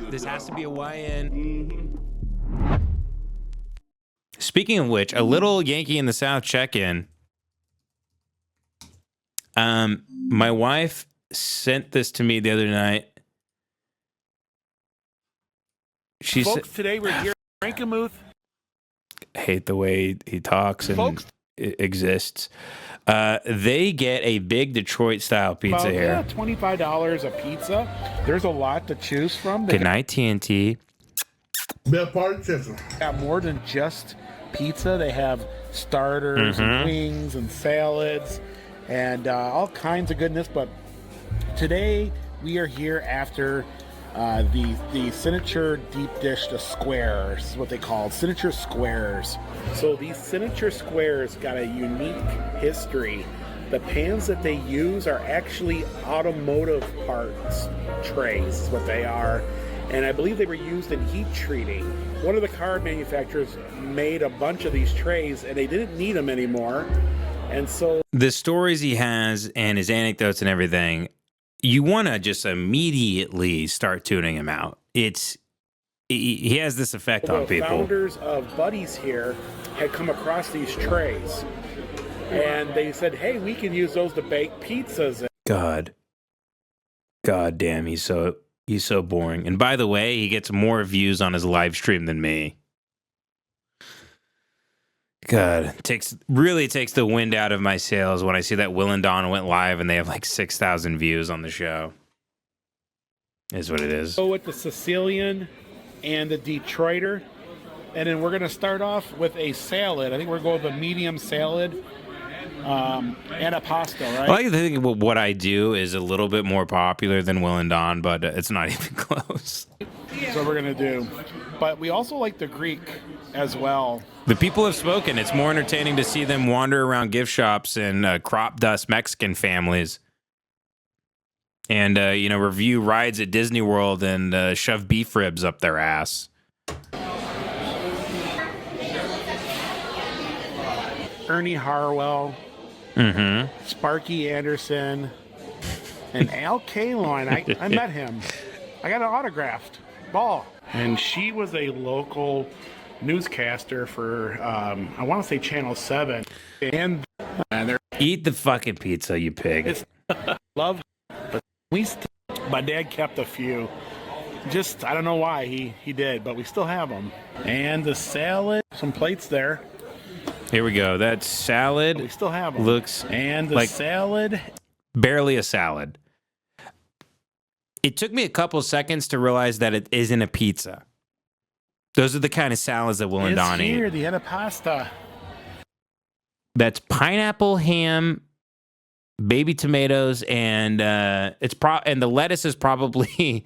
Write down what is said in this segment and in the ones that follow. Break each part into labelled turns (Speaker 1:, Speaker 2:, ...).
Speaker 1: This has to be a YN. Speaking of which, a little Yankee in the South check-in. My wife sent this to me the other night. She
Speaker 2: Folks, today we're here at Frankenmuth.
Speaker 1: Hate the way he talks and exists. They get a big Detroit-style pizza here.
Speaker 2: Yeah, $25 a pizza. There's a lot to choose from.
Speaker 1: Good night, TNT.
Speaker 2: They have more than just pizza. They have starters and wings and salads and all kinds of goodness. But today we are here after the signature deep dish, the squares, is what they call it, signature squares. So these signature squares got a unique history. The pans that they use are actually automotive parts trays, is what they are. And I believe they were used in heat treating. One of the car manufacturers made a bunch of these trays and they didn't need them anymore. And so
Speaker 1: the stories he has and his anecdotes and everything, you want to just immediately start tuning him out. He has this effect on people.
Speaker 2: The founders of Buddy's here had come across these trays, and they said, "Hey, we can use those to bake pizzas."
Speaker 1: God damn, he's so boring. And by the way, he gets more views on his live stream than me. God, really takes the wind out of my sails when I see that Will and Dawn went live and they have like 6,000 views on the show. Is what it is.
Speaker 2: Go with the Sicilian and the Detroiter, and then we're gonna start off with a salad. I think we're going with a medium salad and a pasta, right?
Speaker 1: I like to think what I do is a little bit more popular than Will and Dawn, but it's not even close.
Speaker 2: That's what we're gonna do. But we also like the Greek as well.
Speaker 1: The people have spoken. It's more entertaining to see them wander around gift shops and crop dust Mexican families and, review rides at Disney World and shove beef ribs up their ass.
Speaker 2: Ernie Harwell, Sparky Anderson, and Al Kaline. I met him. I got an autographed ball. And she was a local newscaster for, I want to say Channel 7. And
Speaker 1: Eat the fucking pizza, you pig.
Speaker 2: It's love, but my dad kept a few. Just, I don't know why he did, but we still have them. And the salad, some plates there.
Speaker 1: Here we go. That salad
Speaker 2: we still have them.
Speaker 1: Looks
Speaker 2: and the
Speaker 1: like
Speaker 2: salad,
Speaker 1: barely a salad. It took me a couple seconds to realize that it isn't a pizza. Those are the kind of salads that Will and Dawn eat.
Speaker 2: Here, the pasta.
Speaker 1: That's pineapple, ham, baby tomatoes, and and the lettuce is probably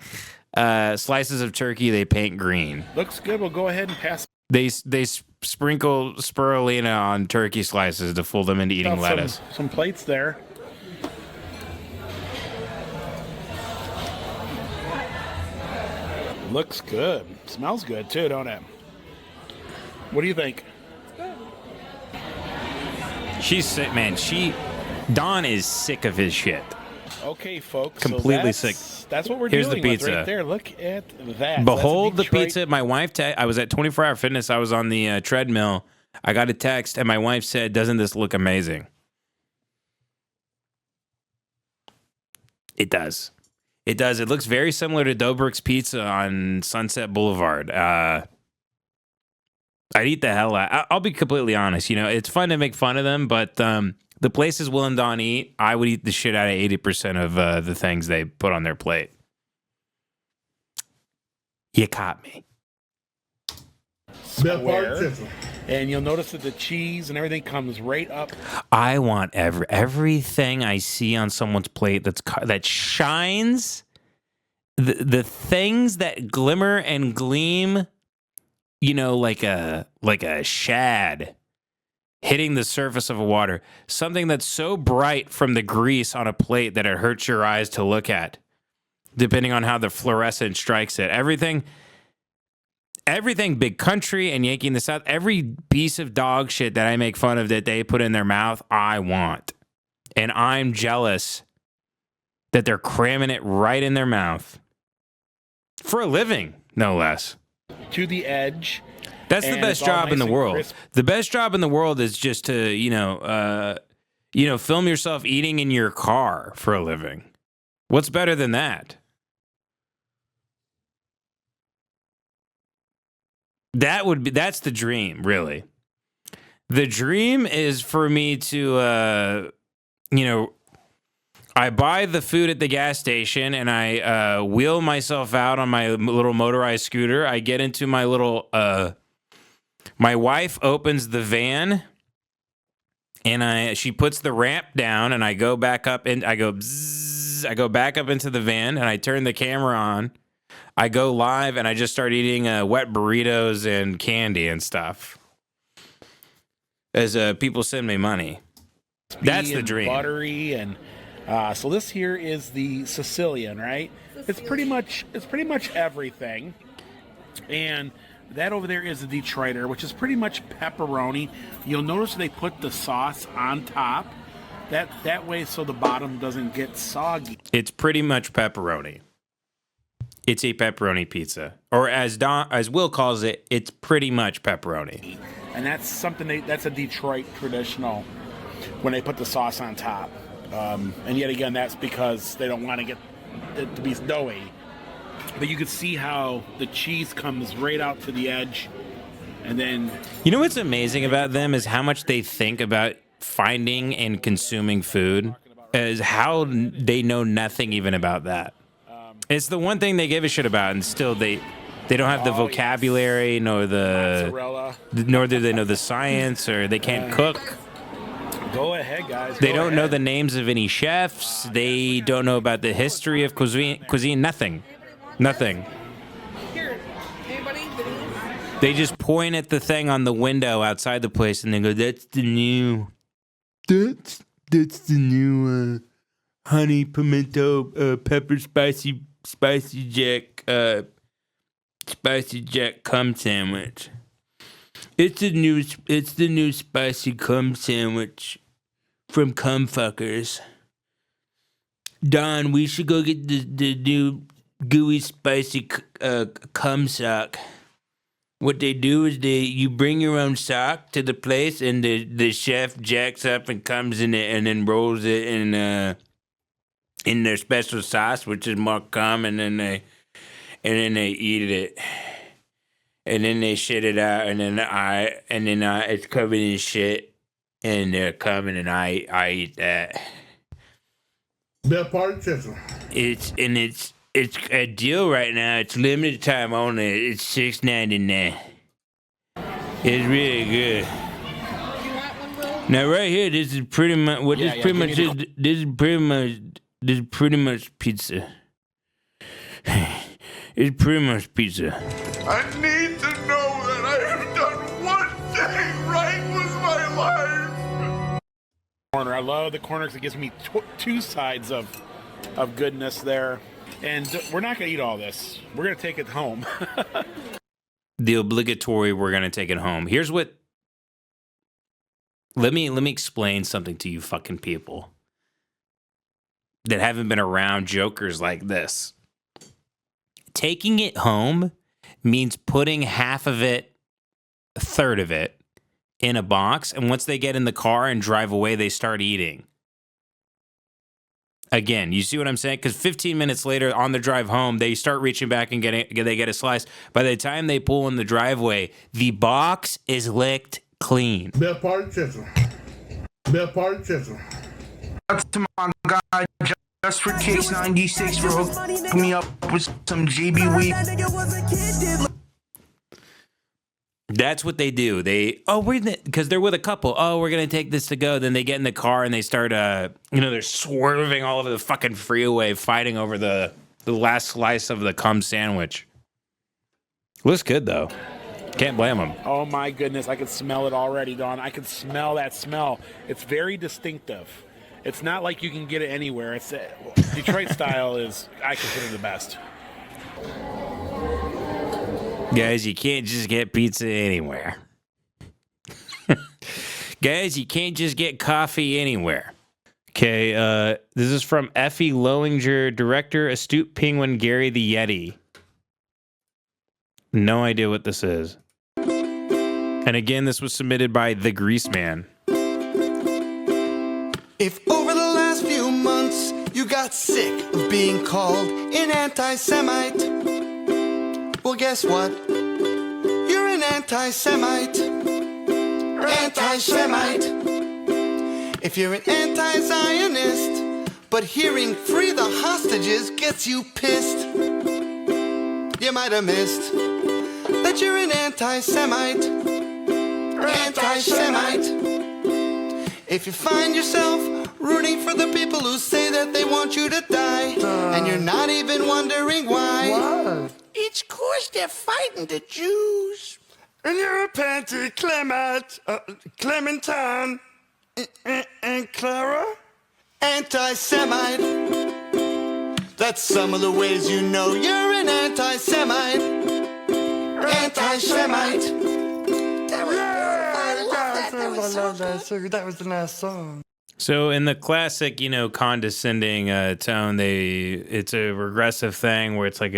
Speaker 1: slices of turkey they paint green.
Speaker 2: Looks good. We'll go ahead and pass.
Speaker 1: They sprinkle spirulina on turkey slices to fool them into eating lettuce.
Speaker 2: Some plates there. Looks good. Smells good too, don't it? What do you think?
Speaker 1: She's sick, man. Dawn is sick of his shit.
Speaker 2: Okay, folks.
Speaker 1: Completely sick.
Speaker 2: That's what we're
Speaker 1: Here's
Speaker 2: dealing
Speaker 1: the pizza.
Speaker 2: with right there. Look at that.
Speaker 1: Behold the pizza. My wife, I was at 24 Hour Fitness. I was on the treadmill. I got a text, and my wife said, "Doesn't this look amazing?" It does. It does. It looks very similar to Dobrik's Pizza on Sunset Boulevard. I'd eat the hell out. I'll be completely honest. It's fun to make fun of them, but the places Will and Dawn eat, I would eat the shit out of 80% of the things they put on their plate. You caught me.
Speaker 2: Square. And you'll notice that the cheese and everything comes right up.
Speaker 1: I want everything I see on someone's plate that shines, the things that glimmer and gleam, like a shad hitting the surface of a water. Something that's so bright from the grease on a plate that it hurts your eyes to look at, depending on how the fluorescent strikes it. Everything Big Country and Yankee in the South, every piece of dog shit that I make fun of that they put in their mouth, I want. And I'm jealous that they're cramming it right in their mouth. for a living, no less.
Speaker 2: To the edge.
Speaker 1: That's the best job in the world.
Speaker 2: Crisp.
Speaker 1: The best job in the world is just to, film yourself eating in your car for a living. What's better than that? That's the dream, really. The dream is for me to, I buy the food at the gas station and I wheel myself out on my little motorized scooter. I get into my little, my wife opens the van and she puts the ramp down and I go back up and I go bzzz, I go back up into the van and I turn the camera on. I go live and I just start eating wet burritos and candy and stuff as people send me money. That's the dream.
Speaker 2: Buttery and so this here is the Sicilian, right? It's pretty much everything. And that over there is the Detroiter, which is pretty much pepperoni. You'll notice they put the sauce on top. That way so the bottom doesn't get soggy.
Speaker 1: It's pretty much pepperoni. It's a pepperoni pizza. Or as Will calls it, it's pretty much pepperoni.
Speaker 2: And that's something that's a Detroit traditional when they put the sauce on top. And yet again, that's because they don't want to get it to be doughy. But you can see how the cheese comes right out to the edge. And then...
Speaker 1: You know what's amazing about them is how much they think about finding and consuming food. Is how they know nothing even about that. It's the one thing they give a shit about, and still they don't have the vocabulary, yes. Nor do they know the science, or they can't cook.
Speaker 2: Go ahead, guys.
Speaker 1: They don't know the names of any chefs. They don't know about the history of cuisine. Nothing.
Speaker 3: Here, anybody?
Speaker 1: They just point at the thing on the window outside the place, and they go, "That's the new honey pimento pepper spicy jack cum sandwich. It's the new spicy cum sandwich from Cumfuckers. Don, we should go get the new gooey spicy cum sock. What they do is you bring your own sock to the place, and the chef jacks up and comes in it and then rolls it in their special sauce, which is more cum, and then they eat it, and then they shit it out, and then it's covered in shit, and they're coming, and I eat that.
Speaker 4: Best part chicken.
Speaker 1: It's a deal right now. It's limited time only. It's $6.99. It's really good.
Speaker 3: You want one, Will?
Speaker 1: Now right here, this is pretty much what this pretty much is. This is pretty much pizza. It's pretty much pizza.
Speaker 4: I need to know that I have done one thing right with my life.
Speaker 2: Corner. I love the corner because it gives me two sides of goodness there. And we're not going to eat all this. We're going to take it home.
Speaker 1: The obligatory, we're going to take it home. Here's what... Let me explain something to you fucking people that haven't been around jokers like this. Taking it home means putting half of it, a third of it, in a box, and once they get in the car and drive away, they start eating. Again, you see what I'm saying? Because 15 minutes later, on the drive home, they start reaching back and they get a slice. By the time they pull in the driveway, the box is licked clean.
Speaker 4: Best part chicken. Best part chicken.
Speaker 5: To my guy, just for Case 96 for hooking me up with some GB weed.
Speaker 1: That's what they do. Because they're with a couple. Oh, we're going to take this to go. Then they get in the car and they start, they're swerving all over the fucking freeway, fighting over the last slice of the cum sandwich. Looks good, though. Can't blame them.
Speaker 2: Oh, my goodness. I can smell it already, Dawn. I can smell that smell. It's very distinctive. It's not like you can get it anywhere. It's Detroit style is, I consider, the best.
Speaker 1: Guys, you can't just get pizza anywhere. Guys, you can't just get coffee anywhere. Okay, this is from Effie Lowinger, director, Astute Penguin, Gary the Yeti. No idea what this is. And again, this was submitted by The Grease Man.
Speaker 6: If over the last few months you got sick of being called an anti-Semite, well, guess what? You're an anti-Semite. Anti-Semite. If you're an anti-Zionist, but hearing free the hostages gets you pissed, you might have missed that you're an anti-Semite. Anti-Semite. If you find yourself rooting for the people who say that they want you to die, and you're not even wondering why.
Speaker 5: What?
Speaker 6: It's 'cause they're fighting the Jews.
Speaker 5: And you're a panty, Clementine, and Clara?
Speaker 6: Anti-Semite. That's some of the ways you know you're an anti-Semite. Anti-Semite.
Speaker 5: That was the last song.
Speaker 1: So in the classic, condescending tone, it's a regressive thing where it's like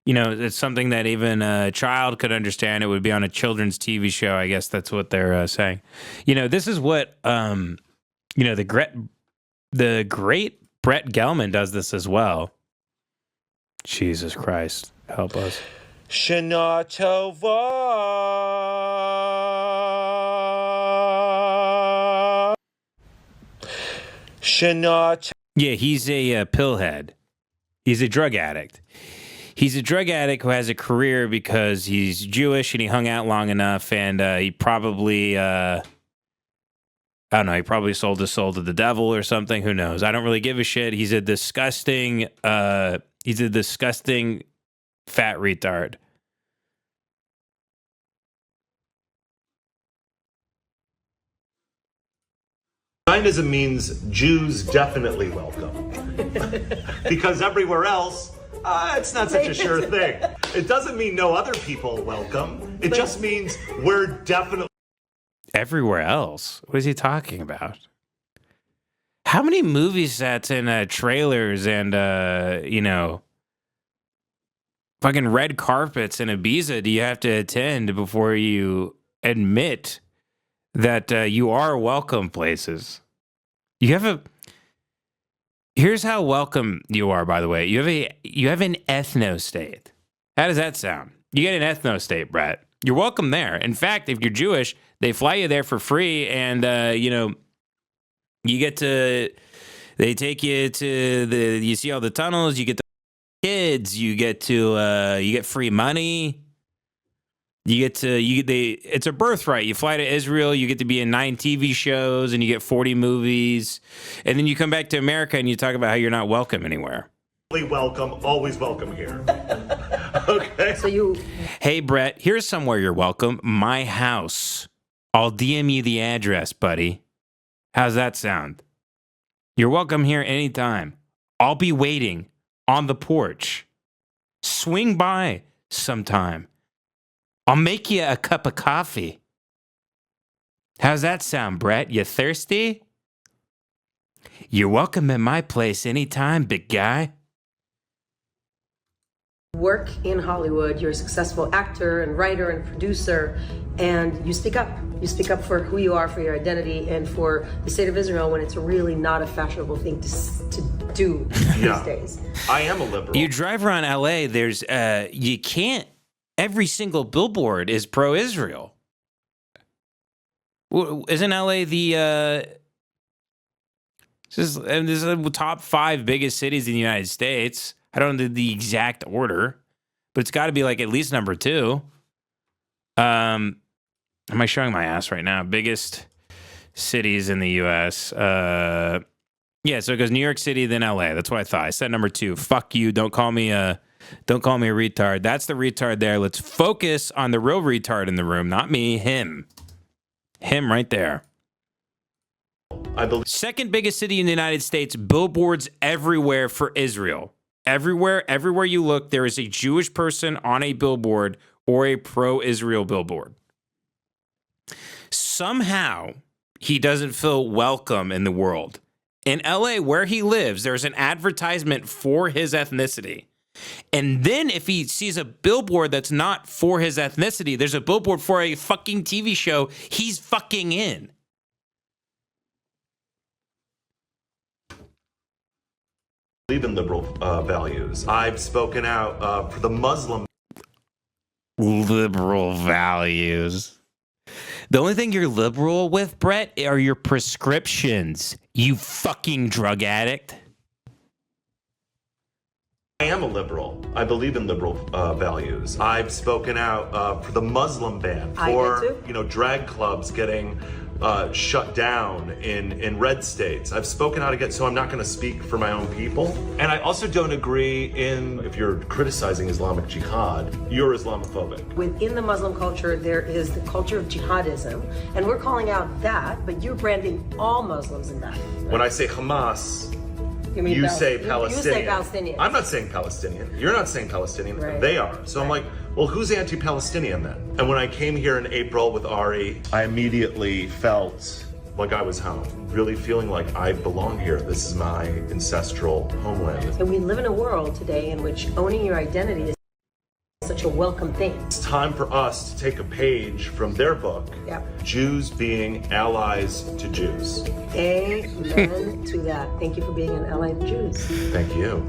Speaker 1: it's something that even a child could understand. It would be on a children's TV show. I guess that's what they're saying. This is what the great Brett Gelman does this as well. Jesus Christ, help us.
Speaker 7: Shana Tova.
Speaker 1: Yeah, he's a pillhead. He's a drug addict. He's a drug addict who has a career because he's Jewish and he hung out long enough, and he probably, I don't know, he probably sold his soul to the devil or something. Who knows? I don't really give a shit. He's a disgusting fat retard.
Speaker 8: Zionism means Jews definitely welcome. Because everywhere else, it's not such a sure thing. It doesn't mean no other people welcome. It just means we're definitely...
Speaker 1: Everywhere else? What is he talking about? How many movie sets and trailers and, fucking red carpets in Ibiza do you have to attend before you admit that you are welcome places? Here's how welcome you are, by the way. You have an ethno state. How does that sound? You get an ethno state, Brett. You're welcome there. In fact, if you're Jewish, they fly you there for free, and they take you to you see all the tunnels, you get the kids, you get free money. It's a birthright. You fly to Israel, you get to be in 9 TV shows, and you get 40 movies. And then you come back to America and you talk about how you're not welcome anywhere.
Speaker 8: Welcome, always welcome here. Okay?
Speaker 1: Hey, Brett, here's somewhere you're welcome. My house. I'll DM you the address, buddy. How's that sound? You're welcome here anytime. I'll be waiting on the porch. Swing by sometime. I'll make you a cup of coffee. How's that sound, Brett? You thirsty? You're welcome at my place anytime, big guy.
Speaker 9: Work in Hollywood, you're a successful actor and writer and producer, and you speak up. You speak up for who you are, for your identity, and for the state of Israel when it's really not a fashionable thing to do these days.
Speaker 8: I am a liberal.
Speaker 1: You drive around LA, there's, you can't, every single billboard is pro-Israel. Isn't LA this is the top 5 biggest cities in the United States? I don't know the exact order, but it's got to be like at least number 2. Am I showing my ass right now? Biggest cities in the U.S. Yeah, so it goes New York City, then LA. That's what I thought. I said number 2. Fuck you. Don't call me a retard. That's the retard there. Let's focus on the real retard in the room, not me. Him right there. Second biggest city in the United States. Billboards everywhere for Israel. Everywhere you look, there is a Jewish person on a billboard or a pro-Israel billboard. Somehow, he doesn't feel welcome in the world. In LA, where he lives, there's an advertisement for his ethnicity. And then if he sees a billboard that's not for his ethnicity, there's a billboard for a fucking TV show, he's fucking in.
Speaker 8: Believe in liberal values. I've spoken out for the Muslim.
Speaker 1: Liberal values. The only thing you're liberal with, Brett, are your prescriptions. You fucking drug addict.
Speaker 8: I am a liberal. I believe in liberal values. I've spoken out for the Muslim ban, for drag clubs getting shut down in red states. I've spoken out against, so I'm not going to speak for my own people. And I also don't agree if you're criticizing Islamic jihad, you're Islamophobic.
Speaker 9: Within the Muslim culture, there is the culture of jihadism, and we're calling out that, but you're branding all Muslims in that. Right?
Speaker 8: When I say Hamas, you say Palestinian.
Speaker 9: You say Palestinian.
Speaker 8: I'm not saying Palestinian. You're not saying Palestinian.
Speaker 9: Right.
Speaker 8: They are. So I'm like, well, who's anti-Palestinian then? And when I came here in April with Ari, I immediately felt like I was home. Really feeling like I belong here. This is my ancestral homeland.
Speaker 9: And we live in a world today in which owning your identity is such a welcome thing.
Speaker 8: It's time for us to take a page from their book, Jews being allies to Jews.
Speaker 9: Amen to that. Thank you for being an ally to Jews.
Speaker 8: Thank you.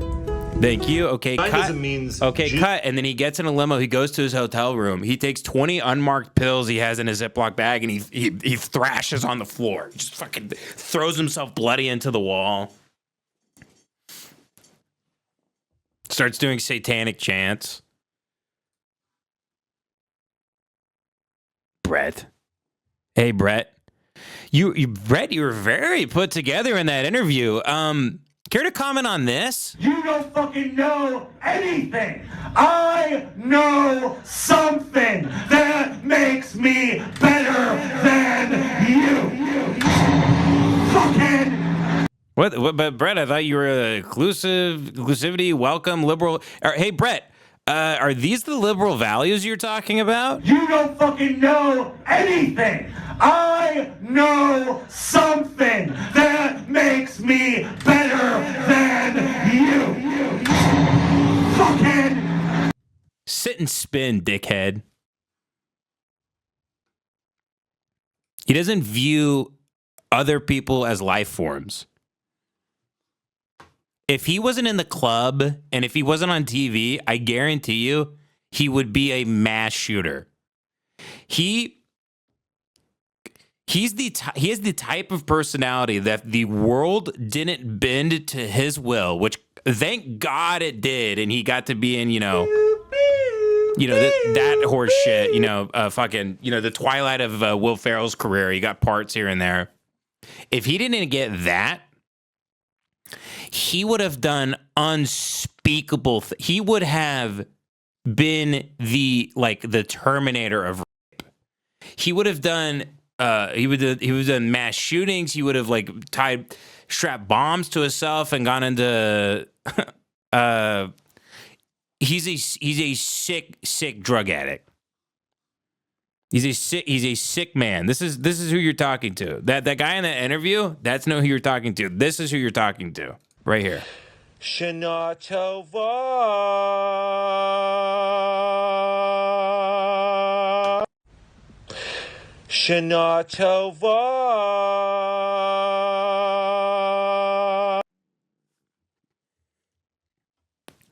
Speaker 1: Thank you. Okay, cut.
Speaker 8: Okay,
Speaker 1: cut. And then he gets in a limo. He goes to his hotel room. He takes 20 unmarked pills he has in his Ziploc bag, and he thrashes on the floor. Just fucking throws himself bloody into the wall. Starts doing satanic chants. Brett. Hey, Brett. Brett, you were very put together in that interview. Care to comment on this?
Speaker 10: You don't fucking know anything. I know something that makes me better than you. Fucking.
Speaker 1: What? But Brett, I thought you were inclusivity, welcome, liberal. Hey, Brett. Are these the liberal values you're talking about?
Speaker 10: You don't fucking know anything. I know something that makes me better than you. Fucking.
Speaker 1: Sit and spin, dickhead. He doesn't view other people as life forms. If he wasn't in the club and if he wasn't on TV, I guarantee you he would be a mass shooter. He has the type of personality that the world didn't bend to his will, which thank God it did, and he got to be in that horse shit, the twilight of Will Ferrell's career. He got parts here and there. If he didn't get that, he would have done unspeakable. He would have been the Terminator of rape. He would have done. He would have done mass shootings. He would have strapped bombs to himself and gone into. He's a sick drug addict. He's a sick man. This is who you're talking to. That guy in that interview, that's not who you're talking to. This is who you're talking to. Right here.
Speaker 7: Shana Tova. Shana Tova.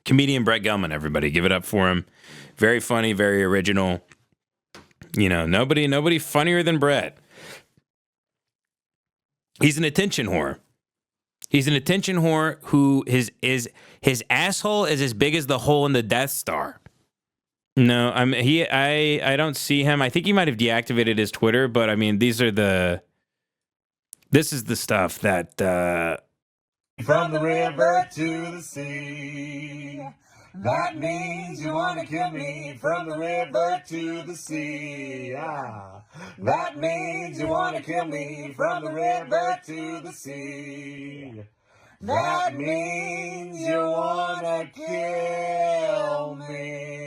Speaker 1: Comedian Brett Gelman, everybody. Give it up for him. Very funny, very original. Nobody funnier than Brett. He's an attention whore. He's an attention whore who his asshole is as big as the hole in the Death Star. No, I don't see him. I think he might have deactivated his Twitter, but I mean this is the stuff that
Speaker 10: From the river to the sea. That means you want to kill me. From the river to the sea. Ah. That means you want to kill me. From the river to the sea. That means you want to kill me.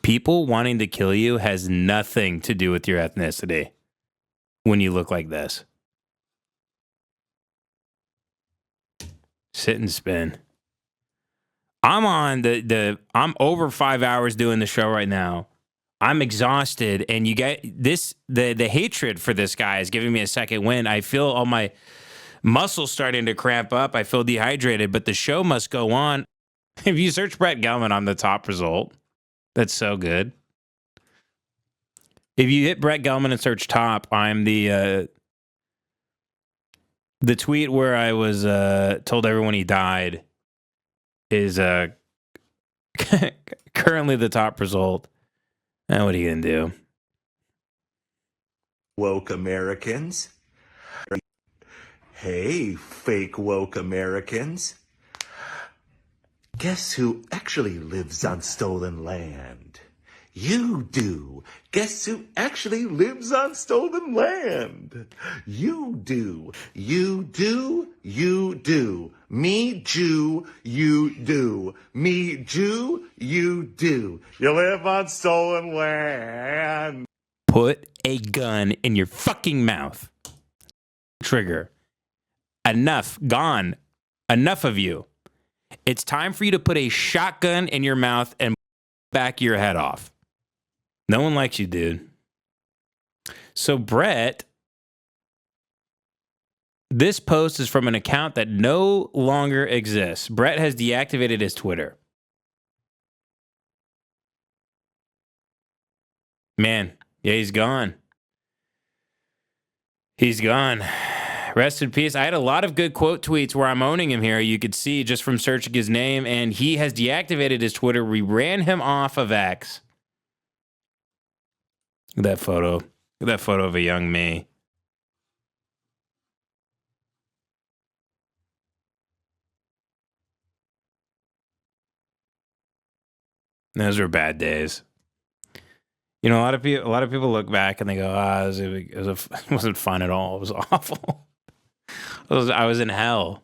Speaker 1: people wanting to kill you has nothing to do with your ethnicity. when you look like this. Sit and spin. I'm on I'm over 5 hours doing the show right now. I'm exhausted, and you get this. The hatred for this guy is giving me a second wind. I feel all my muscles starting to cramp up. I feel dehydrated, but the show must go on. If you search Brett Gelman, I'm the top result. That's so good. If you hit Brett Gelman and search top, I'm the tweet where I was told everyone he died is currently the top result. Now, what are you going to do?
Speaker 8: Woke Americans. Hey, fake woke Americans. Guess who actually lives on stolen land? You do. Guess who actually lives on stolen land? You do. You do. You do. Me, Jew, you do. Me, Jew, you do. You live on stolen land.
Speaker 1: Put a gun in your fucking mouth. Trigger. Enough. Gone. Enough of you. It's time for you to put a shotgun in your mouth and back your head off. No one likes you, dude. So, Brett, this post is from an account that no longer exists. Brett has deactivated his Twitter. Man, yeah, he's gone. He's gone. Rest in peace. I had a lot of good quote tweets where I'm owning him here. You could see just from searching his name, and he has deactivated his Twitter. We ran him off of X. Look at that photo. Look at that photo of a young me. Those were bad days. You know, a lot of people look back and they go, it wasn't fun at all. It was awful. I was in hell.